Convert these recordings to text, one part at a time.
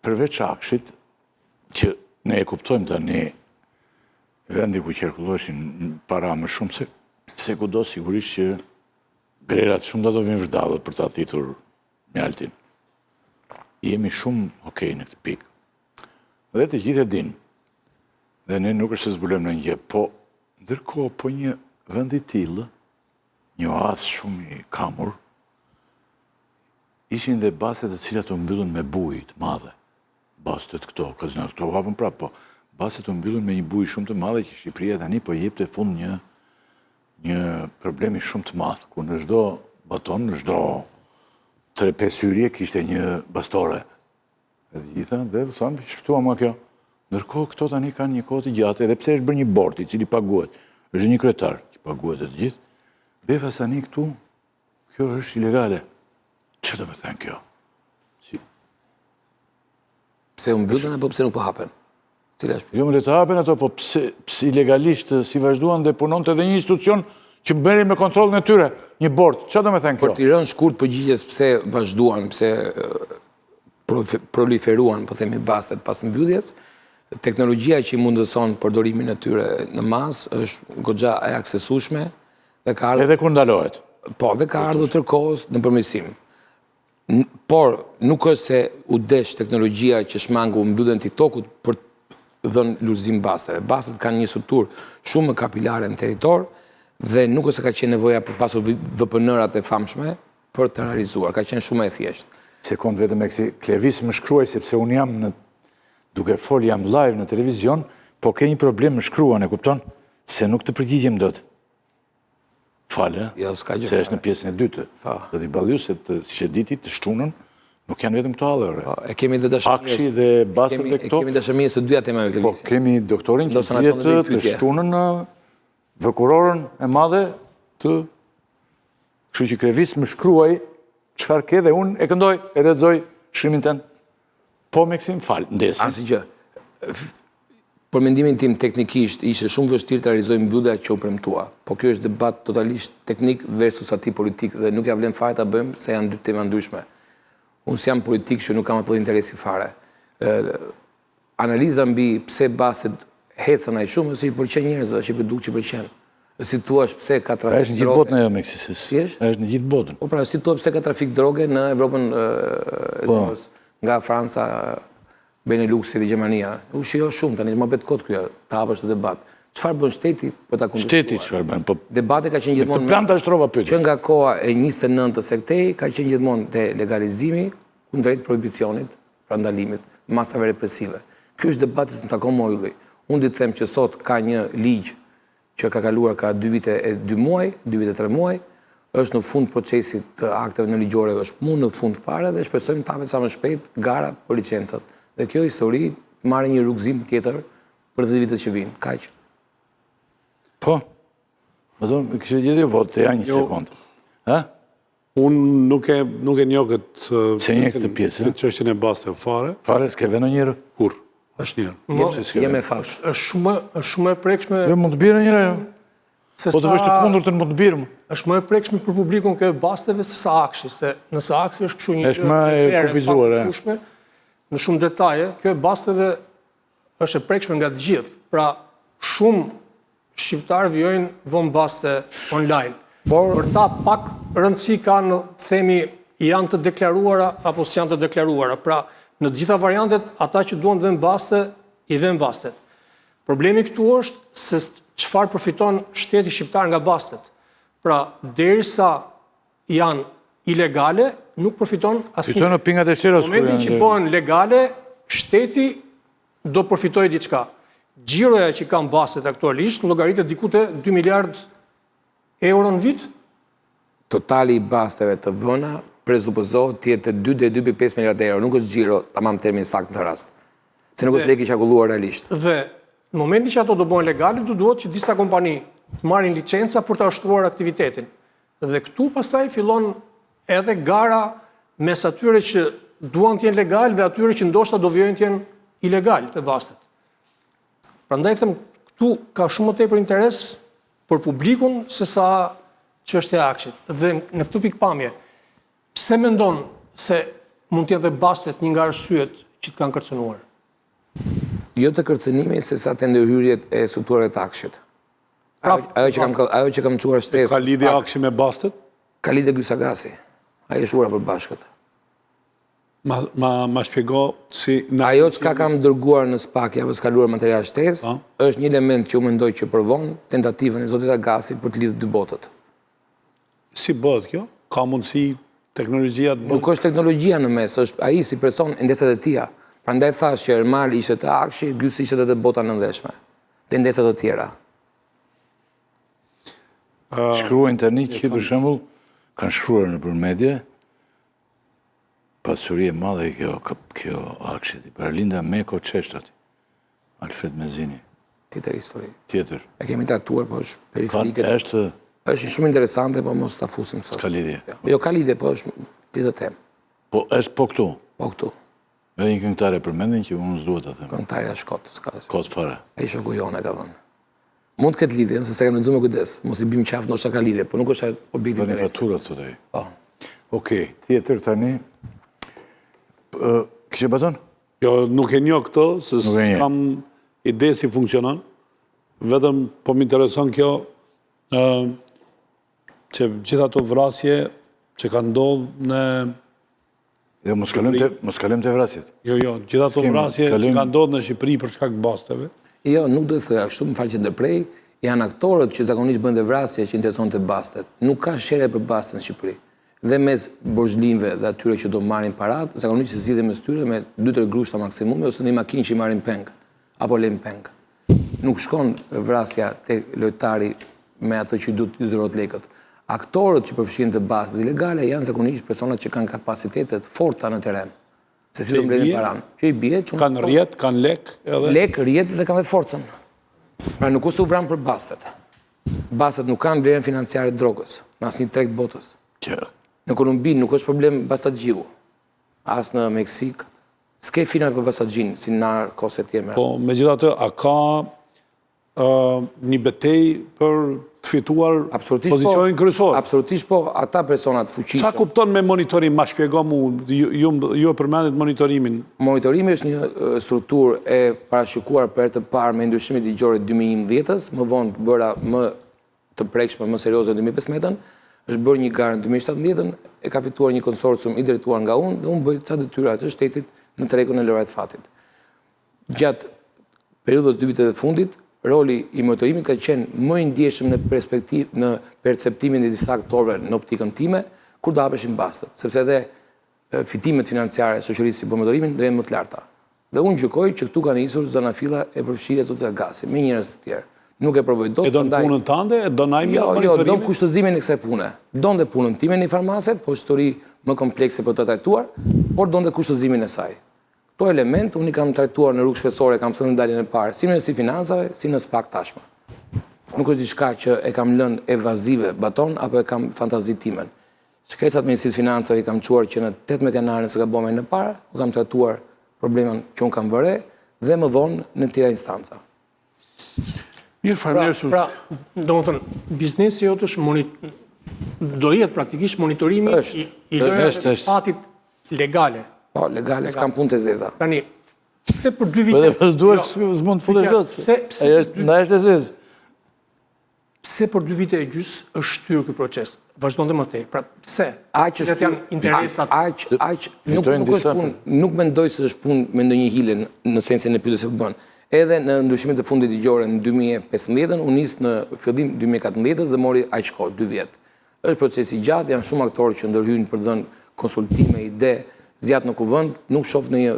përveç akshit, që ne e kuptojmë tani, vendi ku qarkulloheshin para më shumë se kudo sigurisht që grerat shumë do vinë vërdallët për ta thitur mjaltin. Jemi shumë okej në këtë pikë. Dhe të gjithë e dinë. Dhe ne nuk është se zbulojmë në një, po ndërkohë po një vend i tillë, një oazë shumë i kamur, ishin dhe bastet të cilat u mbyllën me bujë të madhe. Bastet këto, kazinat këto u hapën prapë, po bastet u mbyllën me një bujë shumë të madhe që Shqipëria tani po jepte fund një problemi shumë të madh, ku në çdo baton, në çdo 3-5 hyrje kishte një bastore. Dhe gjitha, dhe thamë, shpëtua ma kjo. Ndërkohë këto tani kanë një kohë të gjatë, edhe pse është bërë një bord i cili paguhet, është një kryetar që paguhet e të gjithë, befas tani këtu, kjo është ilegale. Që do me thënë kjo? Pse u mbyllën apo pse nuk po hapen? Jo më le të hapen ato, po pse ilegalisht si vazhduan dhe punon të edhe një institucion që bëri me kontrolin e tyre, një bord. Që do me thënë kjo? Për t'i rënë shkurt përgjigjes pse vazhduan, pse proliferuan, po themi bastet pas mbylljes, teknologjia që i mundëson përdorimin e tyre në mas është goxha e aksesueshme dhe ka ardhur. Edhe kur ndalohet. Po, dhe ka ardhur tërkohës në përmirësim. Por nuk është se u desh teknologjia që shmangu mbylljen TikTokut për dhënë lulëzim basteve. Bastet kanë një strukturë shumë kapilare në territor dhe nuk është se ka qenë nevoja për pasur VPN-rat e famshme për të realizuar. Ka qenë shumë e thjeshtë. Sekond vetëm e kësi Klevis më shkruaj, sepse unë jam duke fol jam live në televizion, po ke një problem më shkruan, e kupton? Se nuk të përgjigjem dot. Falë, se është në pjesën e dytë. Do t'i balju se të sheditit, të shtunën, nuk janë vetëm këto halëre. E kemi dhe dashëmijës. Akshi dhe bastet e këto. E kemi dashëmijës të dyja tema me Klevisin. Po, kemi doktorin që tjetë të shtunën në vëkurorën e madhe të... Kështu që Klevis më shkruaj çfarë ke dhe unë e këndoj, e lexoj shkrimin tënd. Po me kësim falë, ndesin. Asi që, për mendimin tim teknikisht, ishte shumë vështirë të realizoj mbyllja që u premtua. Po kjo është debat totalisht teknik versus ati politik dhe nuk ja vlen fare ta bëjmë se janë dy tema ndryshme. Unë si jam politik që nuk kam atë interesi fare. Analiza mbi pse bastet hecën aq shumë, se i pëlqen njerëzve, që i duk që pëlqen. Si thuash pse ka trafik droge. Është në gjithë botën ajo Meksisës. Si është? Është në gjithë botën. Po pra, si thua pse ka trafik droge në Evropën nga Franca, Beneluxi dhe Gjermania. U shijo shumë tani, më bet kot kjo, ta hapësh të debat. Çfarë bën shteti për ta kundërshtuar? Shteti çfarë bën? Po debati ka qenë gjithmonë planta shtrova pyetje. Që nga koha e 29 sektej ka qenë gjithmonë te legalizimi kundrejt prohibicionit, pra ndalimit, masave represive. Ky është debati që takon Mojulli. Unë di të them që sot ka një ligj që ka kaluar ka 2 vite e 2 muaj, 2 vite e 3 muaj, është në fund procesit të akteve në ligjore, është mund në fund fare dhe shpresojmë të hapet sa më shpejt gara për licencat. Dhe kjo histori marrë një rrugëzim tjetër për 10 vitet që vinë. Kaq. Po. Më thonë, kështë gjithë po të ja një sekundë. Unë nuk e njoh këtë... Se një këtë pjesë? Këtë çështjen e basteve fare. Fare, s'ke vënë njërë? Kur? Asnjëherë. Jem e fash. Është shumë e prekshme... Jo, mund të bjerë njëra, jo. Po të vështë të kundur të mund të bjerë, më. Është më e prekshme për publikun kjo basteve se sa akshi, se nëse akshi është kështu një... Është më e kufizuar, e. Në shumë detaje, kjo basteve është e prekshme nga të gjithë. Pra, shumë shqiptarë vjojnë vënë baste online. Por për ta pak rëndësi kanë, themi, janë të deklaruara apo s'janë të deklaruara. Pra, në të gjitha variantet, ata që duan të vënë baste, i vënë bastet. Problemi këtu është se çfarë përfiton shteti shqiptar nga bastet. Pra, derisa janë ilegale, nuk përfiton asnjë. Fiton në pingat e sheros. Në momentin që bëhen legale, shteti do përfitojë diçka. Gjiroja që kanë bastet aktualisht llogaritet diku te 2 miliard euro në vit. Totali i basteve të vëna presupozohet të jetë 2,5 miliard euro, nuk është xhiro, tamam termin sakt në këtë rast. Se nuk është lek i çakulluar realisht. Dhe në momentin që ato do bëhen legale, duhet që disa kompani të marrin licenca për të ushtruar aktivitetin. Dhe këtu pastaj fillon edhe gara mes atyre që duan të jenë legal dhe atyre që ndoshta do vijojnë të jenë ilegal të bastet. Prandaj them këtu ka shumë më tepër interes për publikun se sa çështja e akshit. Dhe në këtë pikpamje, pse mendon se mund të jetë dhe bastet një nga arsyet që të kanë kërcënuar? Jo të kërcënimi, se sa të ndërhyrjet e strukturave të akshit. Ajo që kam quar shtresë. Ka lidhje akshi me Bastet? Ka lidhje Gjysagasi. Ajo është ura për bashkët. Ma shpjego si... Ajo që kam dërguar në SPAK javës kaluar material shtesë, është një element që u mendoj që përvon tentativën e zotit Agasi për të lidhë dy botët. Si bëhet kjo? Ka mundësi teknologjia të... Nuk është teknologjia në mes, është ai si person ndeset e tia. Prandaj thash që Ermali ishte të akshi, Gjysë ishte të bota nëndeshme. Të ndeset të tjera. Shkruajnë tani që për shembull kanë shkruar nëpër media pasuri e madhe kjo akshit. Paralinda Meko Çeshtat. Alfred Mezini. Tjetër histori. Tjetër. E kemi trajtuar, po është periferike. Është shumë interesante, po mos ta fusim sot. Ka lidhje. Jo, ka lidhje, po është tjetër temë. Po është po këtu. Po këtu. Edhe një këngëtare përmendin që unë s'duhet ta them. Këngëtarja Shkot, s'ka. Kot fare. Ai shoku jonë ka vënë. Mund të ketë lidhje, se kam lexuar me kujdes. Mos i bim qafë, ndoshta ka lidhje, por nuk është objekti i interesit. Faturat thotë ai. Po. Okej, tjetër tani. Kishe bazon? Jo, nuk e njoh këto, se kam ide si funksionon. Vetëm po më intereson kjo që gjitha ato vrasje që kanë ndodhur në... Jo, mos kalojmë te vrasjet. Jo, gjitha ato vrasje që kanë ndodhur në Shqipëri për shkak të Basteve. Jo, nuk do të thoya kështu, më fal që ndërprej, janë aktorët që zakonisht bëjnë vrasje që intereson të Bastet. Nuk ka shere për Bastet në Shqipëri. Dhe mes borxhlinëve dhe atyre që do marrin parat, zakonisht se zgjidhen mes tyre me 2-3 grushta maksimumi ose një makinë që i marrin peng apo lejnë peng. Nuk shkon vrasja te lojtari me ato që duhet të dhurojnë lekët. Aktorët që përfshin të Bastet ilegale janë zakonisht personat që kanë kapacitetet forta në terren. Se si do mbledhin paran. Që i bie çun. Kanë rjet, kanë lek edhe. Lek, rjet dhe kanë forcën. Pra nuk u vran për Bastet. Bastet nuk kanë vlerën financiare të drogës, në asnjë treg të botës. Në Kolumbi nuk është problem bastatgjiu. As në Meksik. S'ke fina për bastatgjin, si narkose tjera. Po, megjithatë, a ka një betejë për të fituar pozicionin kryesor? Absolutisht po, ata personat fuqishëm. Çfarë kupton me monitorim? Ma shpjego mu, ju e përmendet monitorimin. Monitorimi është një strukturë e parashikuar për të parë me ndryshimet ligjore 2011-s, më vonë bëra më të prekshme, më serioze në 2015-ën, është bërë një garë në 2017-ën, e ka fituar një konsorcium i drejtuar nga unë, dhe unë bëjt ca detyra të shtetit në tregën e lojrat fatit. Gjatë periudhës 2 vitet e fundit, roli i monitorimit ka qenë më i ndjeshëm në perceptimin e disa aktorëve në optikën time, kur do hapeshin Bastet, sepse edhe fitimet financiare shoqërisë si bën monitorimin do jenë më të larta. Dhe unë gjykoj që këtu ka nisur zanafilla e përfshirjes zotit Agasi, me njerëz të tjerë. Nuk e provoj dot. E don punën tënde, e don ai monitorimin? Jo, don kushtëzimin e kësaj pune. Don dhe punën time në farmace, po histori më komplekse për të trajtuar, por don dhe kushtëzimin e saj. Këto element unë i kam trajtuar në rrugë shkretësore, kam thënë daljen e parë, si në si financave, si në SPAK tashmë. Nuk është diçka që e kam lënë evazive baton apo e kam fantazi timen. Shkrecat me Ministrisë Financave i kam çuar që në 18 janarin se gaboj më parë, u kam trajtuar problemin që unë kam vëre dhe më vonë në tjera instanca. Mirë, faleminderit. Pra, domethënë, biznesi jot është do jetë praktikisht monitorimi i lojrave fatit legale. Po, legale, s'kam punë të zeza. Tani, pse për 2 vite... Po dhe duar s'mund të fulesh dot. Ndaj është e zezë. Pse për 2 vite e gjys është shtyrë ky proces? Vazhdon dhe më tej. Pra, pse? Që janë interesat... Nuk mendoj se është punë me ndonjë hile në sensin e pyetjes që bën. Edhe në ndryshimet e fundit ligjore në 2015-ën, unë nis në fillim 2014-ës dhe mori aq kohë, 2 vjet. Është proces i gjatë, janë shumë aktorë që ndërhyjnë për të dhënë konsultime, ide, zjat në kuvend, nuk shoh në një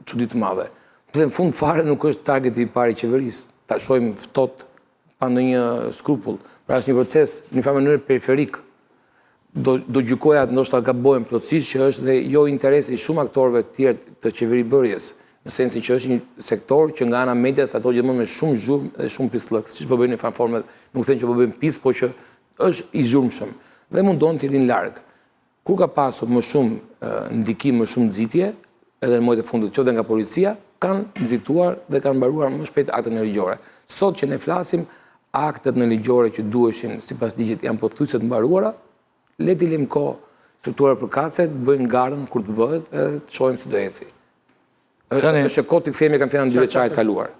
çudi të madhe. Dhe në fund fare nuk është targeti i parë i qeverisë. Ta shohim ftohtë pa ndonjë skrupull. Pra është një proces në një mënyrë periferik. Do gjykoja ndoshta gabojmë plotësisht që është dhe jo interesi shumë aktorëve të tjerë të qeveribërjes. Në sensi që është një sektor që nga ana medias ato gjithmonë me shumë zhurmë dhe shumë pislëk, siç po bëjnë në farforme, nuk them që po bëjnë pis, po që është i zhurmshëm dhe mundon të rinë larg. Kur ka pasur më shumë ndikim, më shumë nxitje, edhe në muajt e fundit qoftë nga policia, kanë nxituar dhe kanë mbaruar më shpejt aktet në ligjore. Sot që ne flasim, aktet në ligjore që duheshin sipas ligjit janë pothuajse të mbaruara, le të lëmë kohë struktura përkatëse të bëjnë garën kur të bëhet edhe të shohim si do eci. është e kotë të kthehemi kanë fjalën dy veçare të kaluar.